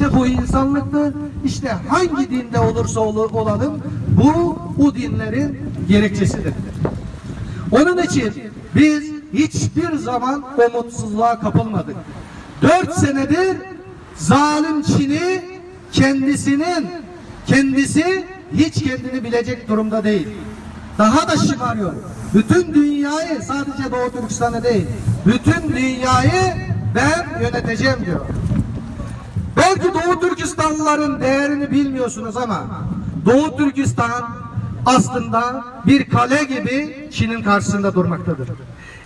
İşte bu insanlıktır. İşte hangi dinde olursa olalım bu dinlerin gerekçesidir. Onun için biz hiçbir zaman umutsuzluğa kapılmadık. 4 senedir zalim Çin'i kendisi hiç kendini bilecek durumda değil. Daha da şımarıyor. Bütün dünyayı, sadece Doğu Türkistan'ı değil, bütün dünyayı ben yöneteceğim diyor. Belki Doğu Türkistanlıların değerini bilmiyorsunuz ama Doğu Türkistan aslında bir kale gibi Çin'in karşısında durmaktadır.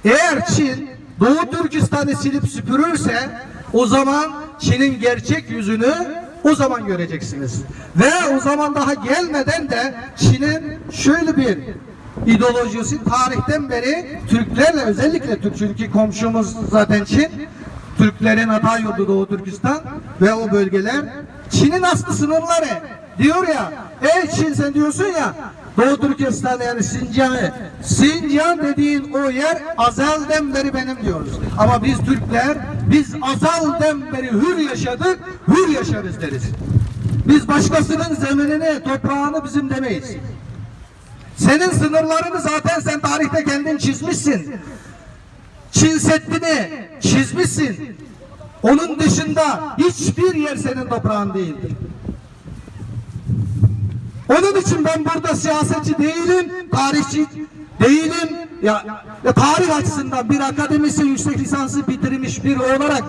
Eğer Çin Doğu Türkistan'ı silip süpürürse o zaman Çin'in gerçek yüzünü o zaman göreceksiniz. Ve o zaman daha gelmeden de Çin'in şöyle bir ideolojisi tarihten beri Türklerle, özellikle Türk, çünkü komşumuz zaten Çin, Türklerin ata yurdu Doğu Türkistan ve o bölgeler, Çin'in aslı sınırları diyor ya, ey Çin sen diyorsun ya Doğu Türkistan yani Sincan dediğin o yer azelden beri benim diyoruz. Ama biz Türkler, biz azelden beri hür yaşadık, hür yaşarız deriz. Biz başkasının zeminini, toprağını bizim demeyiz. Senin sınırlarını zaten sen tarihte kendin çizmişsin. Çin Seddi'ni çizmişsin. Onun dışında hiçbir yer senin toprağın değildir. Onun için ben burada siyasetçi değilim, tarihçi değilim. Ya tarih açısından bir akademisyen, yüksek lisansı bitirmiş biri olarak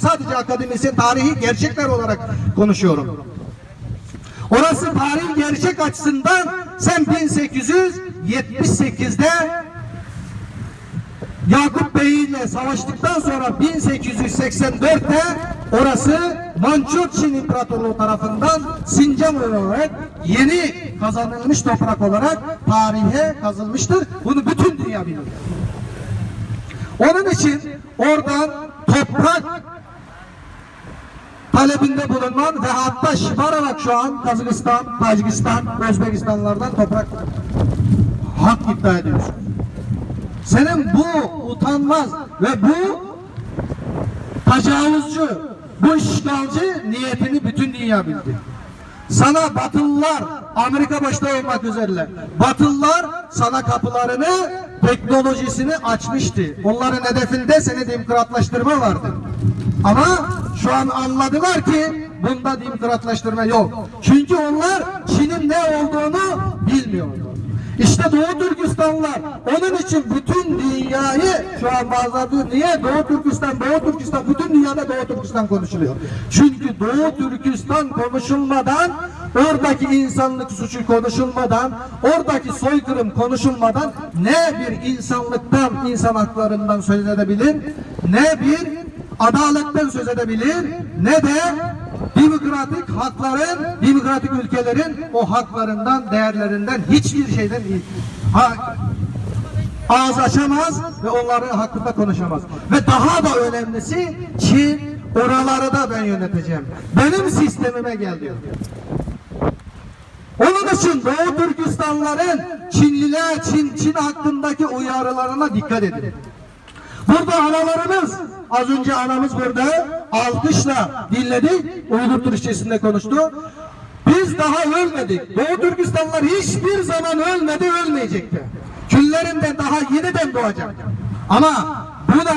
sadece akademisyen, tarihi gerçekler olarak konuşuyorum. Orası tarihi gerçek açısından sen 1878'de Yakup Bey ile savaştıktan sonra 1884'te orası Mançur Çin İmparatorluğu tarafından Sincan olarak yeni kazanılmış toprak olarak tarihe kazılmıştır. Bunu bütün dünya bilir. Onun için oradan toprak talebinde bulunan ve hatta şımararak şu an Kazakistan, Tacikistan, Özbekistanlardan toprak hak iddia ediyorsun. Senin bu utanmaz ve bu tecavüzcü, bu işgalci niyetini bütün dünya bildi. Sana Batılılar, Amerika başta olmak üzere, Batılılar sana kapılarını, teknolojisini açmıştı. Onların hedefinde seni demokratlaştırma vardı. Ama şu an anladılar ki bunda demokratlaştırma yok. Çünkü onlar Çin'in ne olduğunu bilmiyor. İşte Doğu Türkistanlılar onun için bütün dünyayı şu an bazıları diyor niye Doğu Türkistan, bütün dünyada Doğu Türkistan konuşuluyor. Çünkü Doğu Türkistan konuşulmadan, oradaki insanlık suçu konuşulmadan, oradaki soykırım konuşulmadan ne bir insanlıktan, insan haklarından söz edebilir, ne bir adaletten söz edebilir, ne de demokratik hakların, demokratik ülkelerin o haklarından, değerlerinden, hiçbir şeyden ağız açamaz ve onların hakkında konuşamaz. Ve daha da önemlisi Çin, oraları da ben yöneteceğim. Benim sistemime gel diyor. Onun için Doğu Türkistanların Çinliler, Çin hakkındaki uyarılarına dikkat edin. Burada analarımız, az önce anamız burada alkışla dinledik, Uygur Türkçesinde konuştu. Biz daha ölmedik. Doğu Türkistanlılar hiçbir zaman ölmedi, ölmeyecekti. Küllerinden daha yeniden doğacak. Ama buna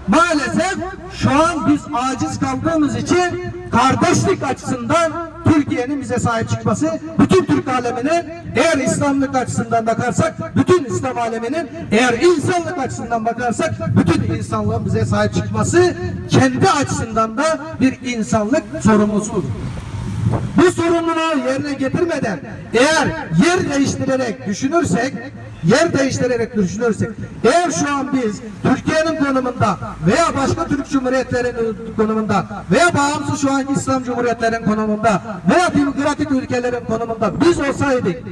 maalesef şu an biz aciz kaldığımız için kardeşlik açısından Türkiye'nin bize sahip çıkması, bütün Türk aleminin, eğer İslamlık açısından bakarsak bütün İslam aleminin, eğer insanlık açısından bakarsak bütün insanlığın bize sahip çıkması kendi açısından da bir insanlık sorumlusudur. Bu sorumluluğu yerine getirmeden eğer yer değiştirerek düşünürsek, eğer şu an biz Türkiye'nin konumunda veya başka Türk Cumhuriyetlerinin konumunda veya bağımsız şu anki İslam Cumhuriyetlerinin konumunda veya demokratik ülkelerin konumunda biz olsaydık,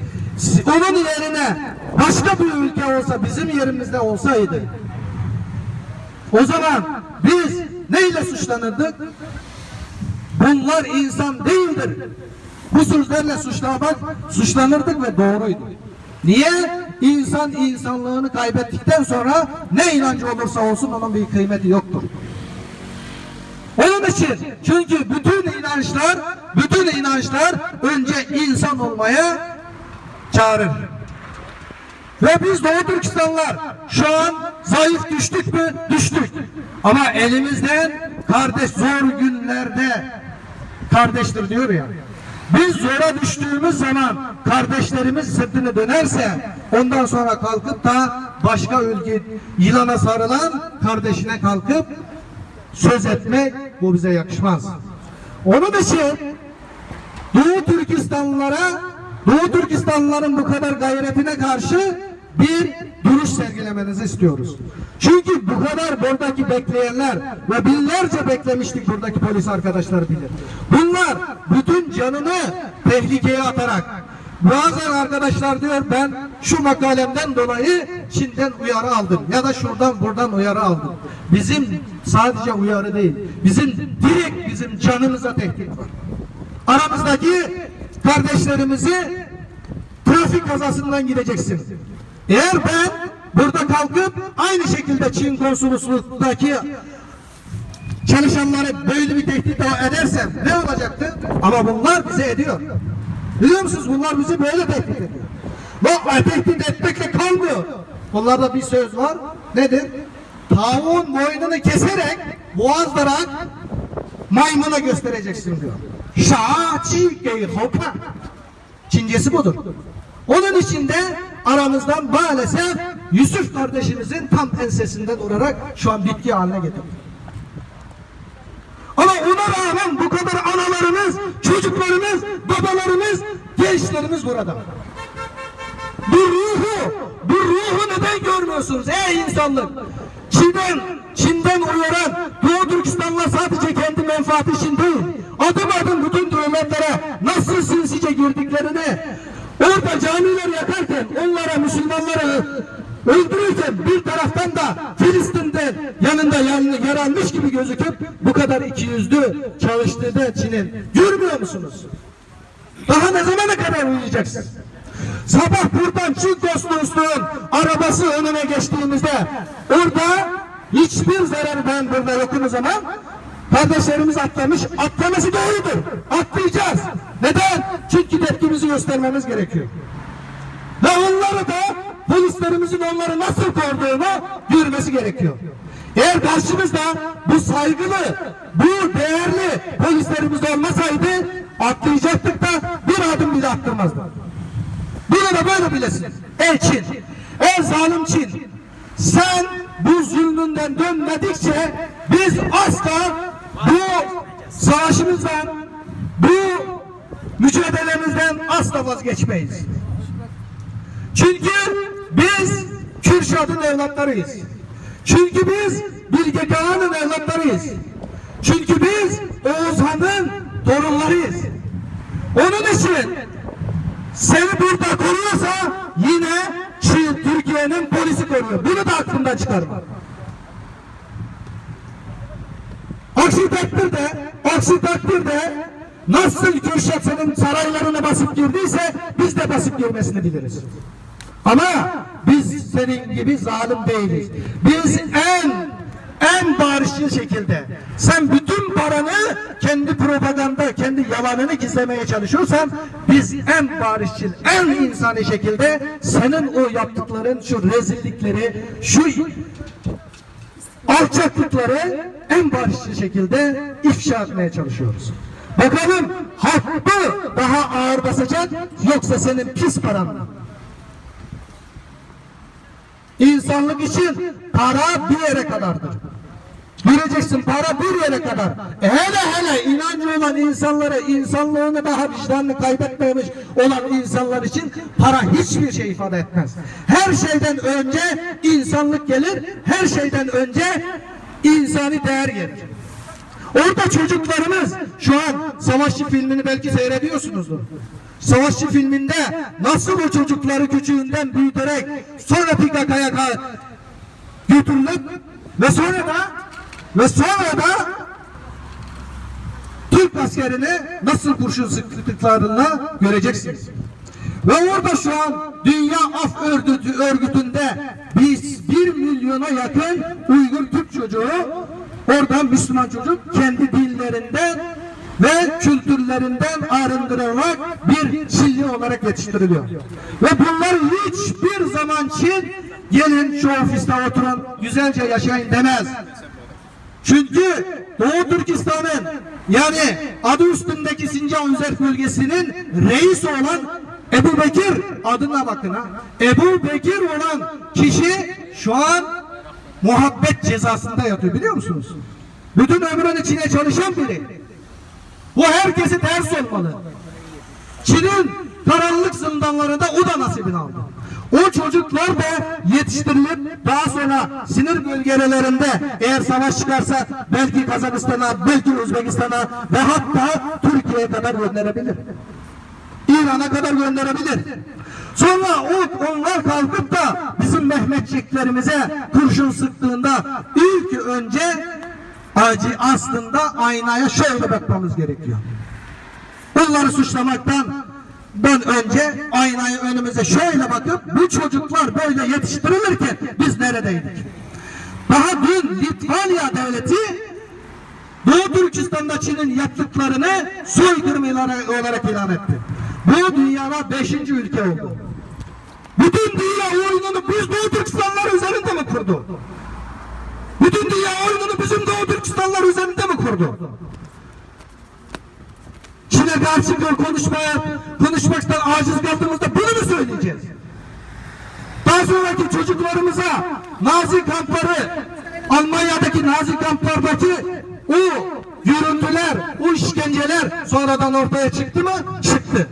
onun yerine başka bir ülke olsa, bizim yerimizde olsaydı, o zaman biz neyle suçlanırdık? Bunlar insan değildir. Bu sözlerle suçlanırdık ve doğruydu. Niye? İnsan insanlığını kaybettikten sonra ne inancı olursa olsun onun bir kıymeti yoktur. Onun için, çünkü bütün inançlar bütün inançlar önce insan olmaya çağırır. Ve biz Doğu Türkistanlılar şu an zayıf düştük mü? Düştük. Ama elimizden kardeş zor günlerde kardeştir diyor ya. Biz zora düştüğümüz zaman kardeşlerimiz sırtını dönerse ondan sonra kalkıp da başka ülke yılana sarılan kardeşine kalkıp söz etmek bu bize yakışmaz. Onun için Doğu Türkistanlıların bu kadar gayretine karşı bir duruş sergilemenizi istiyoruz. Çünkü bu kadar buradaki bekleyenler ve binlerce beklemiştik buradaki polis arkadaşlar bilir. Bunlar bütün canını tehlikeye atarak, bazen arkadaşlar diyor ben şu makalemden dolayı Çin'den uyarı aldım ya da şuradan buradan uyarı aldım. Bizim sadece uyarı değil, direkt bizim canımıza tehdit var. Aramızdaki kardeşlerimizi trafik kazasından gideceksin. Eğer ben burada kalkıp aynı şekilde Çin konsolosluğundaki çalışanları böyle bir tehdit edersem ne olacaktı? Ama bunlar bize ediyor. Biliyor musunuz? Bunlar bizi böyle tehdit ediyor. Bak tehdit etmekle kalmıyor. Bunlarda bir söz var. Nedir? Tavuğun boynunu keserek, boğazlarak maymuna göstereceksin diyor. Şaçi gey hopa. Çincesi budur. Onun için de aramızdan maalesef Yusuf kardeşimizin tam ensesinden olarak şu an bitki haline getirdi. Ama ona rağmen bu kadar analarımız, çocuklarımız, babalarımız, gençlerimiz burada. Bu ruhu neden görmüyorsunuz ey insanlık? Çin'den uyaran Doğu Türkistanlılar sadece kendi menfaati için değil, adım adım bütün devletlere nasıl sinsice girdiklerini, orada camiler yakarken, onlara, Müslümanları öldürürken bir taraftan da Filistin'de yanında yer almış gibi gözüküp bu kadar ikiyüzlü çalıştığını Çin'in görmüyor musunuz? Daha ne zamana kadar uyuyacaksın? Sabah buradan Çin konsolosluğun arabası önüne geçtiğimizde orada hiçbir zararı ben burada yokum o zaman. Kardeşlerimiz atlaması doğrudur. Atlayacağız. Neden? Çünkü tepkimizi göstermemiz gerekiyor. Ve onları da polislerimizin onları nasıl koruduğunu görmesi gerekiyor. Eğer karşımızda bu saygılı, bu değerli polislerimiz olmasaydı atlayacaktık da bir adım bile attırmazdı. Bunu da böyle bilesin. Ey Çin, ey zalim Çin, sen bu zulmünden dönmedikçe biz asla bu savaşımızdan, bu mücadelemizden asla vazgeçmeyiz. Çünkü biz Kürşat'ın evlatlarıyız. Çünkü biz Bilge Kağan'ın evlatlarıyız. Çünkü biz Oğuz Han'ın torunlarıyız. Onun için seni burada koruyorsa yine Türkiye'nin polisi koruyor. Bunu da aklından çıkarma. Aksi takdirde nasıl Kürşat senin saraylarına basıp girdiyse biz de basıp girmesini biliriz. Ama biz senin gibi zalim değiliz. Biz en barışçıl şekilde, sen bütün paranı kendi propaganda, kendi yalanını gizlemeye çalışıyorsan biz en barışçıl, en insani şekilde senin o yaptıkların, şu rezillikleri, şu alçaklıkları en barışçıl şekilde ifşa etmeye çalışıyoruz. Bakalım hak mı daha ağır basacak yoksa senin pis paran mı? İnsanlık için para bir yere kadardır. Göreceksin para bir yere kadar. Hele inancı olan insanlara, insanlığını daha vicdanını kaybetmemiş olan insanlar için para hiçbir şey ifade etmez. Her şeyden önce insanlık gelir, her şeyden önce insani değer gelir. Orada çocuklarımız şu an Savaşçı filmini belki seyrediyorsunuzdur. Savaşçı filminde nasıl o çocukları küçüğünden büyüterek sonra PKK'ya götürülüp ve sonra da Türk askerine nasıl kurşun sıktıklarını göreceksiniz. Ve orada şu an Dünya Af Örgütü'nde biz 1 milyona yakın Uygur Türk çocuğu, oradan Müslüman çocuk kendi dillerinden ve kültürlerinden arındırılarak bir Çinli olarak yetiştiriliyor. Ve bunlar hiçbir zaman Çin gelin şu ofiste oturun güzelce yaşayın demez. Çünkü Doğu Türkistan'ın yani adı üstündeki Sincan Özerk bölgesinin reisi olan Ebu Bekir, adına bakın ha, Ebu Bekir olan kişi şu an muhabbet cezasında yatıyor, biliyor musunuz? Bütün ömrünü Çin'e çalışan biri. Bu herkesi ders olmalı. Çin'in karanlık zindanlarında o da nasibini aldı. O çocuklar da yetiştirilip daha sonra sinir bölgelerinde eğer savaş çıkarsa belki Kazakistan'a, belki Özbekistan'a ve hatta Türkiye'ye kadar gönderebilir. İran'a kadar gönderebilir. Sonra onlar kalkıp da bizim Mehmetçiklerimize kurşun sıktığında ilk önce aslında aynaya şöyle bakmamız gerekiyor. Bunları suçlamaktan önce aynayı önümüze şöyle bakıp bu çocuklar böyle yetiştirilirken biz neredeydik? Daha dün Litvanya devleti Doğu Türkistan'da Çin'in yaptıklarını soykırım olarak ilan etti. Bu dünyada 5. ülke oldu. Bütün dünya oyununu biz Doğu Türkistanlar üzerinde mi kurdu? Bütün dünya oyununu bizim Doğu Türkistanlar üzerinde mi kurdu? Çin'e karşı konuşmaktan aciz kaldığımızda bunu mu söyleyeceğiz? Daha sonraki çocuklarımıza Nazi kampları, Almanya'daki Nazi kamplardaki o görüntüler, o işkenceler sonradan ortaya çıktı mı? Çıktı.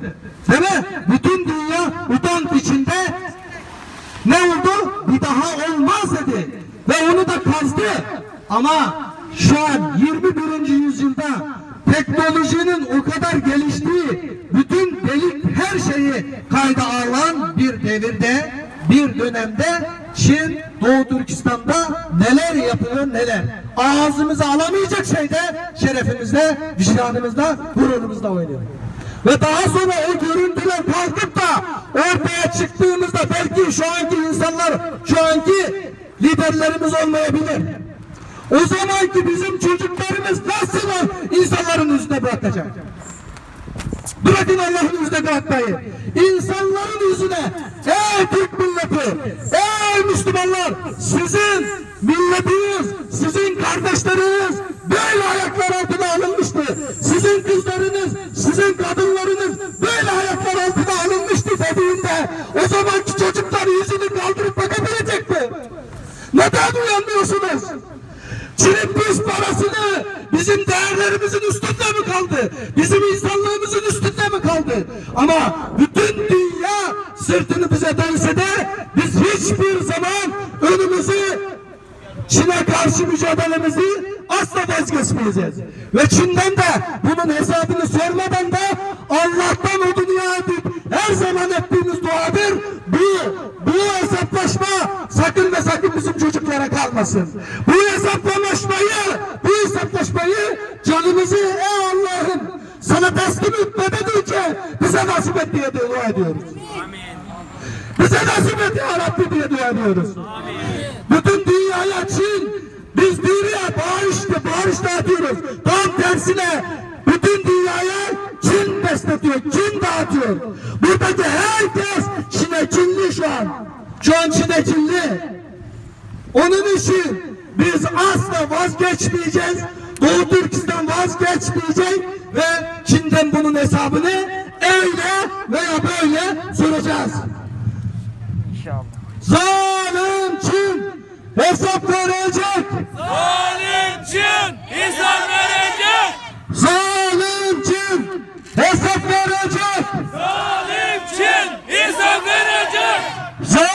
Değil mi? Bütün dünya utanç içinde ne oldu? Bir daha olmaz dedi. Ve onu da kazdı. Ama şu an 21. yüzyılda teknolojinin o kadar geliştiği, bütün delik her şeyi kayda alan bir devirde, bir dönemde Çin, Doğu Türkistan'da neler yapıyor neler. Ağzımıza alamayacak şeyde şerefimizde, vicdanımızda, gururumuzda oynuyor. Ve daha sonra o görüntüler kalkıp da ortaya çıktığımızda belki şu anki insanlar, şu anki liderlerimiz olmayabilir. O zamanki bizim çocuklarımız nasıl insanların yüzüne bırakacak? Bırakın Allah'ın yüzüne bırakmayı. İnsanların yüzüne, ey Türk milleti, ey Müslümanlar, sizin milletiniz, sizin kardeşleriniz böyle ayaklar altına alınmıştı. Sizin kızlarınız, sizin kadınlarınız böyle ayaklar altına alınmıştı dediğinde o zamanki çocuklar yüzünü kaldırıp bakabilecek mi? Neden uyanmıyorsunuz? Çin'in biz parasını bizim değerlerimizin üstünde mi kaldı? Bizim insanlığımızın üstünde mi kaldı? Ama bütün dünya sırtını bize dönse de biz hiçbir zaman önümüzü Çin'e karşı mücadelemizi asla vazgeçmeyeceğiz. Ve Çin'den de bunun hesabını sormadan da Allah'tan o dünya edip her zaman ettiğimiz duadır. Bu hesaplaşma sakın ve sakın bizim çocuklara kalmasın. Bu hesaplaşmayı canımızı ey Allah'ım sana teslim etmedikçe bize nasip et diye dua ediyoruz. Bize nasip et ya Rabbi diye dua ediyoruz. Bütün dünyaya Çin, biz dünyaya bağış dağıtıyoruz. Tam tersine bütün dünyaya Çin besletiyor, Çin dağıtıyor. Buradaki herkes Çinli şu an. Şu an Çinli. Onun için biz asla vazgeçmeyeceğiz. Doğu Türkistan vazgeçmeyecek ve Çin'den bunun hesabını öyle veya böyle soracağız. İnşallah. Zalim Çin hesap verecek.